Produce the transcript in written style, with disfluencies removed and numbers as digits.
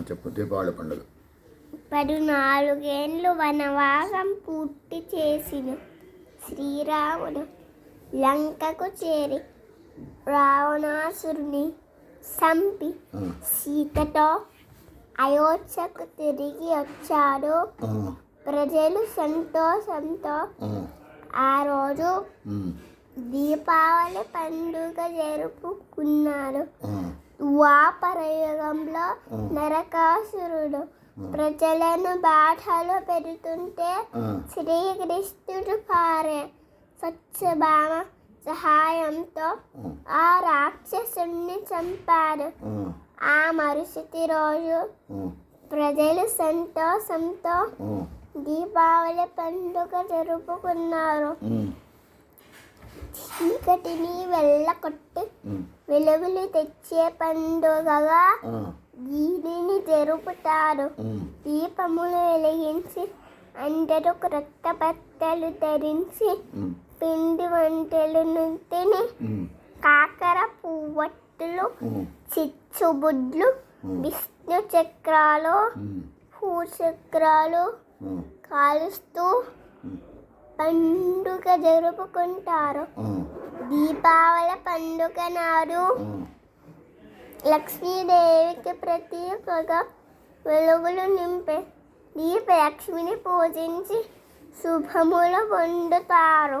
చెప్పు దీపావళి పండుగ. 14 ఏండ్లు వనవాసం పూర్తి చేసిన శ్రీరాముడు లంకకు చేరి రావణాసురుని చంపి సీతతో అయోధ్యకు తిరిగి వచ్చాడు. ప్రజలు సంతోషంతో ఆ రోజు దీపావళి పండుగ జరుపుకున్నారు. ద్వాపరయుగంలో నరకాసురుడు ప్రజలను బాధలు పెడుతుంటే శ్రీకృష్ణుడు పారే సత్యభామ సహాయంతో ఆ రాక్షసుని చంపాడు. ఆ మరుసటి రోజు ప్రజలు సంతోషంతో దీపావళి పండుగ జరుపుకున్నారు. చీకటిని వెళ్ళకొట్టి వెలుగులు తెచ్చే పండుగగా దీనిని జరుపుతారు. దీపములు వెలిగించి అందరూ క్రొత్త బట్టలు ధరించి పిండి వంటలను తిని కాకర పువ్వొత్తులు, చిచ్చుబుడ్లు, విష్ణు చక్రాలు, భూచక్రాలు కాలుస్తూ పండుగ జరుపుకుంటారు. దీపావళి పండుగ నాడు లక్ష్మీదేవికి ప్రత్యేకగా వెలుగులు నింపే దీపలక్ష్మిని పూజించి శుభములు పొందుతారు.